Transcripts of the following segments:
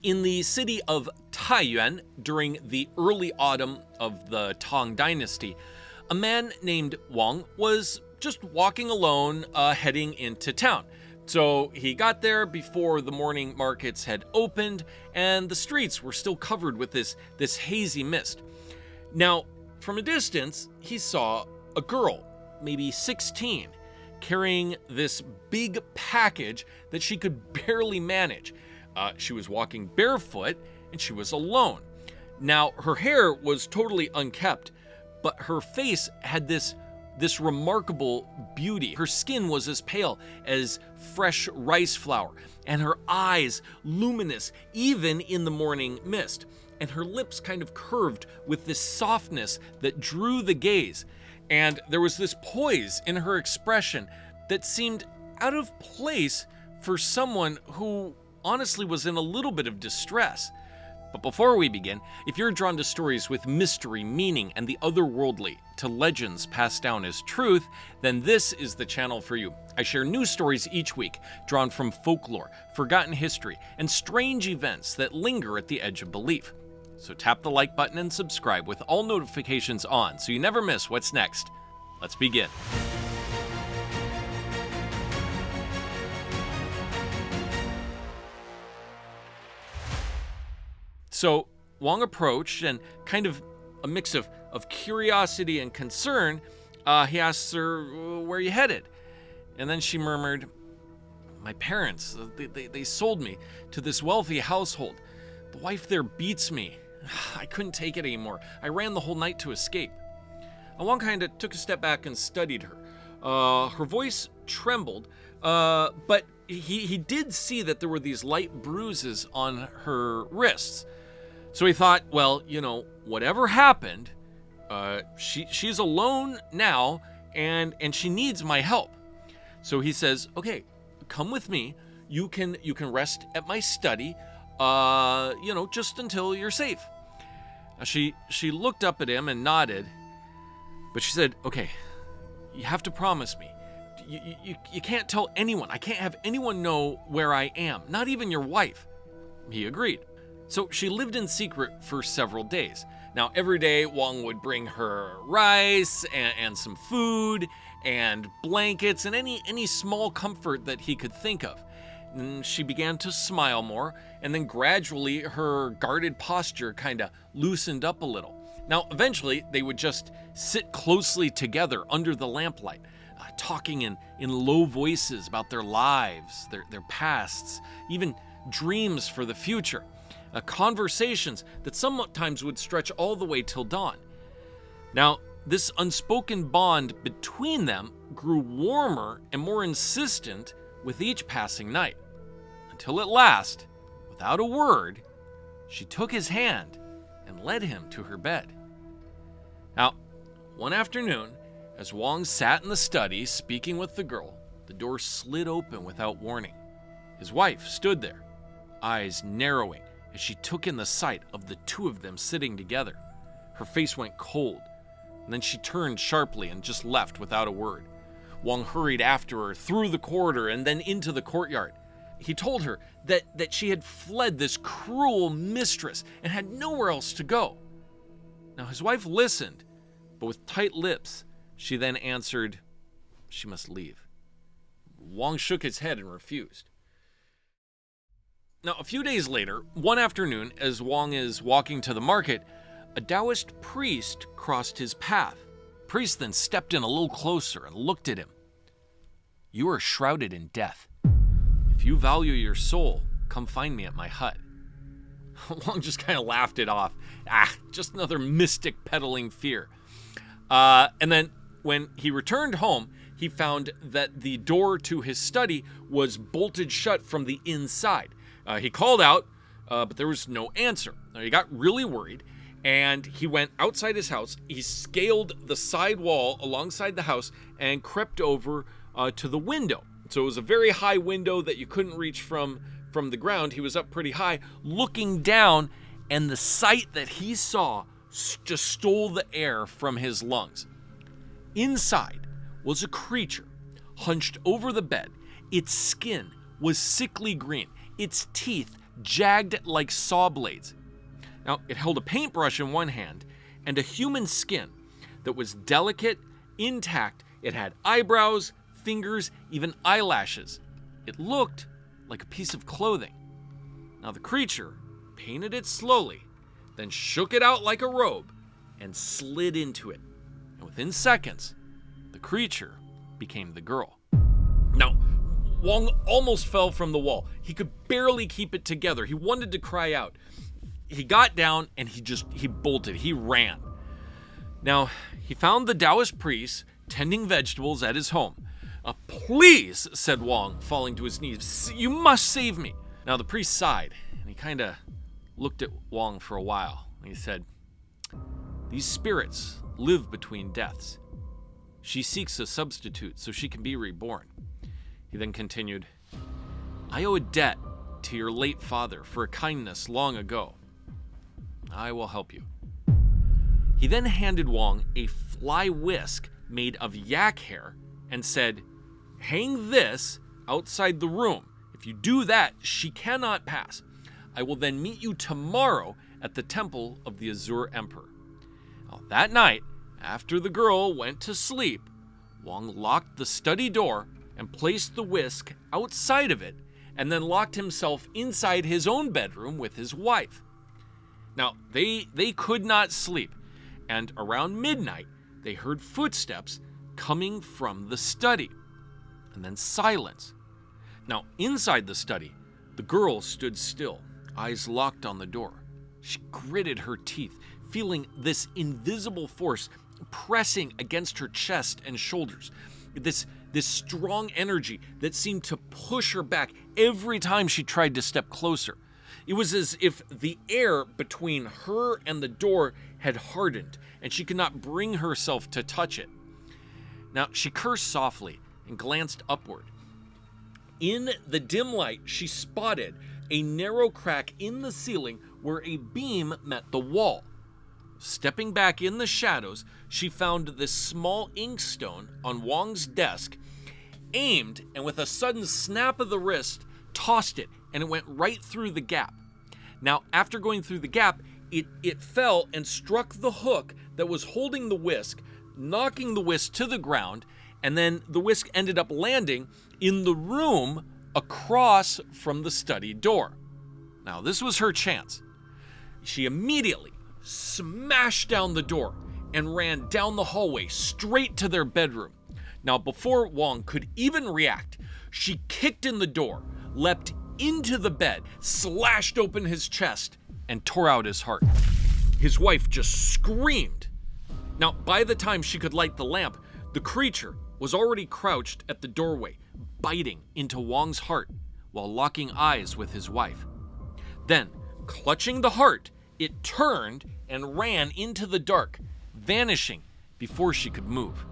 In the city of Taiyuan, during the early autumn of the Tang Dynasty, a man named Wang was just walking alone, heading into town. So he got there before the morning markets had opened, and the streets were still covered with this hazy mist. Now, from a distance, he saw a girl, maybe 16, carrying this big package that she could barely manage. She was walking barefoot, and she was alone. Now, her hair was totally unkempt, but her face had this remarkable beauty. Her skin was as pale as fresh rice flour, and her eyes luminous even in the morning mist, and her lips kind of curved with this softness that drew the gaze. And there was this poise in her expression that seemed out of place for someone who honestly was in a little bit of distress. But before we begin, if you're drawn to stories with mystery, meaning, and the otherworldly, to legends passed down as truth, then this is the channel for you. I share new stories each week, drawn from folklore, forgotten history, and strange events that linger at the edge of belief. So tap the like button and subscribe with all notifications on so you never miss what's next. Let's begin. So Wang approached, and kind of a mix of curiosity and concern, he asked her, "Where are you headed?" And then she murmured, "My parents, they sold me to this wealthy household. The wife there beats me. I couldn't take it anymore. I ran the whole night to escape." And Wang kind of took a step back and studied her. Her voice trembled, but he did see that there were these light bruises on her wrists. So he thought, well, whatever happened, she's alone now, and she needs my help. So he says, "Okay, come with me. You can rest at my study, just until you're safe." She looked up at him and nodded, but she said, "Okay, you have to promise me. You can't tell anyone. I can't have anyone know where I am, not even your wife." He agreed. So she lived in secret for several days. Now, every day, Wang would bring her rice and some food and blankets and any small comfort that he could think of. And she began to smile more, and then gradually her guarded posture kind of loosened up a little. Now, eventually, they would just sit closely together under the lamplight, talking in low voices about their lives, their pasts, even dreams for the future. Conversations that sometimes would stretch all the way till dawn. Now, this unspoken bond between them grew warmer and more insistent with each passing night, until at last, without a word, she took his hand and led him to her bed. Now, one afternoon, as Wang sat in the study speaking with the girl, the door slid open without warning. His wife stood there, eyes narrowing, as she took in the sight of the two of them sitting together. Her face went cold, and then she turned sharply and just left without a word. Wang hurried after her through the corridor and then into the courtyard. He told her that she had fled this cruel mistress and had nowhere else to go. Now his wife listened, but with tight lips, she then answered, she must leave. Wang shook his head and refused. Now, a few days later, one afternoon, as Wang is walking to the market, a Taoist priest crossed his path. The priest then stepped in a little closer and looked at him. "You are shrouded in death. If you value your soul, come find me at my hut." Wang just kind of laughed it off. Just another mystic peddling fear. And then when he returned home, he found that the door to his study was bolted shut from the inside. He called out, but there was no answer. He got really worried, and he went outside his house. He scaled the side wall alongside the house and crept over to the window. So it was a very high window that you couldn't reach from the ground. He was up pretty high, looking down, and the sight that he saw just stole the air from his lungs. Inside was a creature hunched over the bed. Its skin was sickly green. Its teeth jagged like saw blades. Now, it held a paintbrush in one hand and a human skin that was delicate, intact. It had eyebrows, fingers, even eyelashes. It looked like a piece of clothing. Now, the creature painted it slowly, then shook it out like a robe and slid into it. And within seconds, the creature became the girl. Now, Wong almost fell from the wall. He could barely keep it together. He wanted to cry out. He got down and he bolted. He ran. Now, he found the Taoist priest tending vegetables at his home. Please, said Wong, falling to his knees, you must save me. Now, the priest sighed, and he kind of looked at Wong for a while. And he said, these spirits live between deaths. She seeks a substitute so she can be reborn. He then continued, I owe a debt to your late father for a kindness long ago. I will help you. He then handed Wong a fly whisk made of yak hair and said, hang this outside the room. If you do that, she cannot pass. I will then meet you tomorrow at the temple of the Azure Emperor. Now, that night, after the girl went to sleep, Wong locked the study door and placed the whisk outside of it, and then locked himself inside his own bedroom with his wife. Now, they could not sleep, and around midnight, they heard footsteps coming from the study, and then silence. Now, inside the study, the girl stood still, eyes locked on the door. She gritted her teeth, feeling this invisible force pressing against her chest and shoulders. This strong energy that seemed to push her back every time she tried to step closer. It was as if the air between her and the door had hardened, and she could not bring herself to touch it. Now, she cursed softly and glanced upward. In the dim light, she spotted a narrow crack in the ceiling where a beam met the wall. Stepping back in the shadows, she found this small inkstone on Wong's desk, aimed, and with a sudden snap of the wrist, tossed it, and it went right through the gap. Now, after going through the gap, it fell and struck the hook that was holding the whisk, knocking the whisk to the ground, and then the whisk ended up landing in the room across from the study door. Now, this was her chance. She immediately smashed down the door and ran down the hallway straight to their bedroom. Now, before Wong could even react, she kicked in the door, leapt into the bed, slashed open his chest, and tore out his heart. His wife just screamed. Now, by the time she could light the lamp, the creature was already crouched at the doorway, biting into Wong's heart while locking eyes with his wife. Then, clutching the heart, it turned and ran into the dark, vanishing before she could move.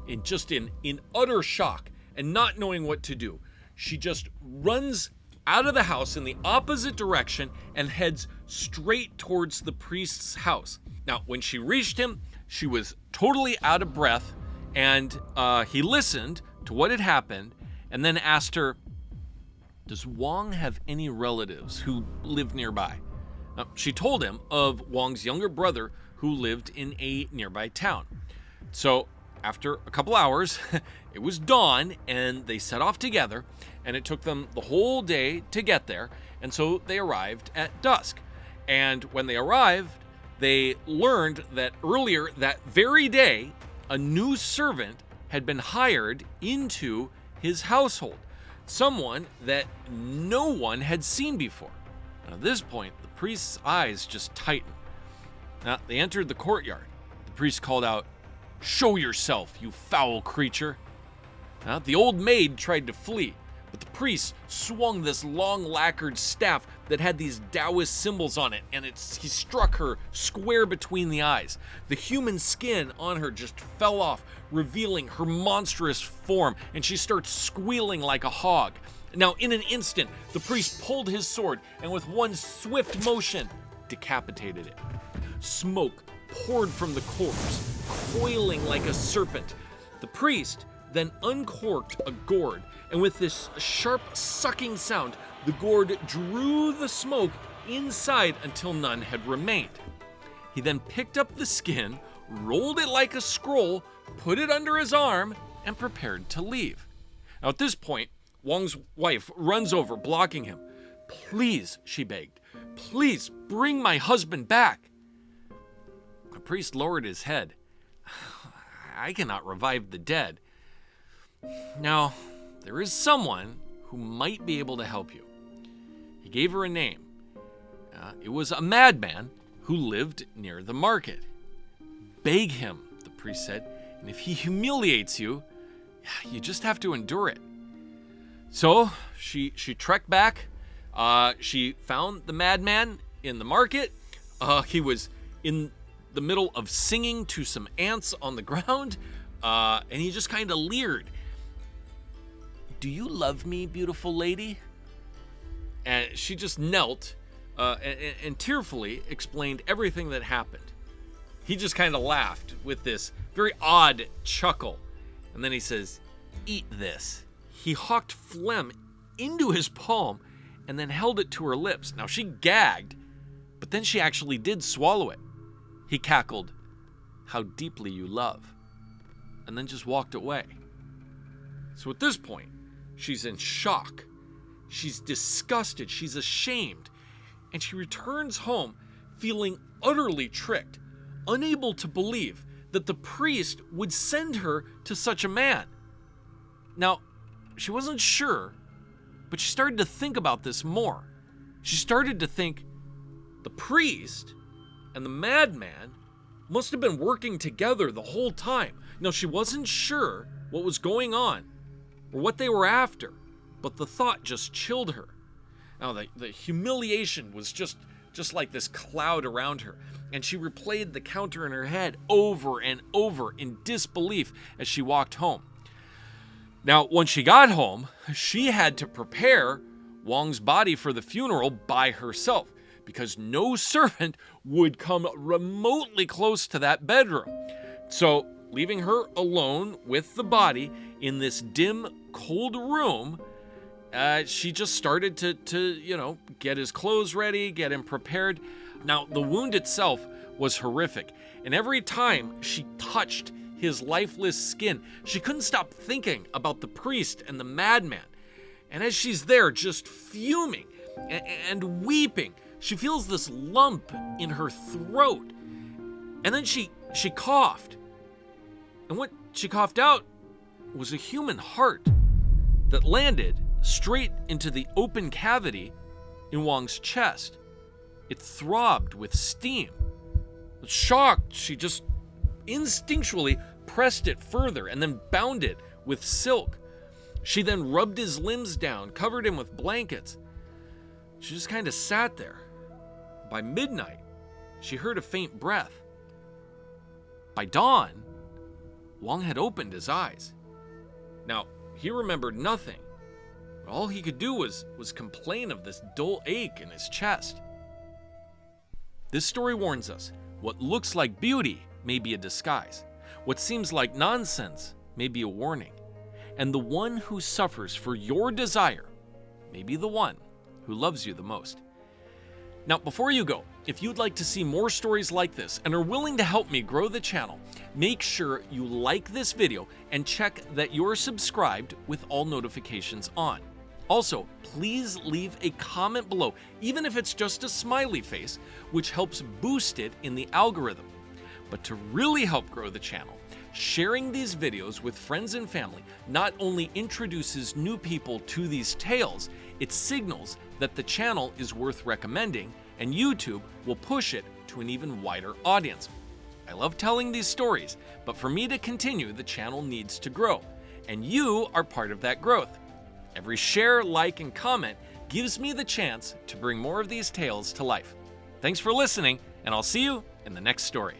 In utter shock and not knowing what to do, she just runs out of the house in the opposite direction and heads straight towards the priest's house. Now, when she reached him, she was totally out of breath, and he listened to what had happened and then asked her, does Wong have any relatives who live nearby? She told him of Wong's younger brother who lived in a nearby town. So after a couple hours, it was dawn, and they set off together, and it took them the whole day to get there, and so they arrived at dusk. And when they arrived, they learned that earlier that very day, a new servant had been hired into his household, someone that no one had seen before. Now, at this point, the priest's eyes just tightened. Now, they entered the courtyard. The priest called out, "Show yourself, you foul creature." Now, the old maid tried to flee, but the priest swung this long lacquered staff that had these Taoist symbols on it, and he struck her square between the eyes. The human skin on her just fell off, revealing her monstrous form, and she starts squealing like a hog. Now, in an instant, the priest pulled his sword and with one swift motion, decapitated it. Smoke poured from the corpse, coiling like a serpent. The priest then uncorked a gourd, and with this sharp sucking sound, the gourd drew the smoke inside until none had remained. He then picked up the skin, rolled it like a scroll, put it under his arm, and prepared to leave. Now at this point, Wang's wife runs over, blocking him. "Please," she begged, "please bring my husband back." The priest lowered his head. "I cannot revive the dead. Now, there is someone who might be able to help you." He gave her a name. It was a madman who lived near the market. "Beg him," the priest said, "and if he humiliates you, you just have to endure it." So she trekked back. She found the madman in the market. He was in the middle of singing to some ants on the ground, and he just kind of leered. "Do you love me, beautiful lady?" And she just knelt and tearfully explained everything that happened. He just kind of laughed with this very odd chuckle. And then he says, "Eat this." He hawked phlegm into his palm and then held it to her lips. Now she gagged, but then she actually did swallow it. He cackled, "How deeply you love," and then just walked away. So at this point, she's in shock. She's disgusted. She's ashamed. And she returns home feeling utterly tricked, unable to believe that the priest would send her to such a man. Now, she wasn't sure, but she started to think about this more. She started to think the priest and the madman must have been working together the whole time. Now, she wasn't sure what was going on or what they were after, but the thought just chilled her. Now, the humiliation was just like this cloud around her, and she replayed the counter in her head over and over in disbelief as she walked home. Now, when she got home, she had to prepare Wang's body for the funeral by herself, because no servant would come remotely close to that bedroom. So, leaving her alone with the body in this dim, cold room, she just started to get his clothes ready, get him prepared. Now, the wound itself was horrific, and every time she touched his lifeless skin, she couldn't stop thinking about the priest and the madman. And as she's there just fuming and weeping, she feels this lump in her throat. And then she coughed. And what she coughed out was a human heart that landed straight into the open cavity in Wang's chest. It throbbed with steam. Shocked, she just instinctually pressed it further and then bound it with silk. She then rubbed his limbs down, covered him with blankets. She just kind of sat there. By midnight, she heard a faint breath. By dawn, Wang had opened his eyes. Now, he remembered nothing. All he could do was complain of this dull ache in his chest. This story warns us, what looks like beauty may be a disguise. What seems like nonsense may be a warning. And the one who suffers for your desire may be the one who loves you the most. Now, before you go, if you'd like to see more stories like this and are willing to help me grow the channel, make sure you like this video and check that you're subscribed with all notifications on. Also, please leave a comment below, even if it's just a smiley face, which helps boost it in the algorithm. But to really help grow the channel, sharing these videos with friends and family not only introduces new people to these tales, it signals that the channel is worth recommending, and YouTube will push it to an even wider audience. I love telling these stories, but for me to continue, the channel needs to grow, and you are part of that growth. Every share, like, and comment gives me the chance to bring more of these tales to life. Thanks for listening, and I'll see you in the next story.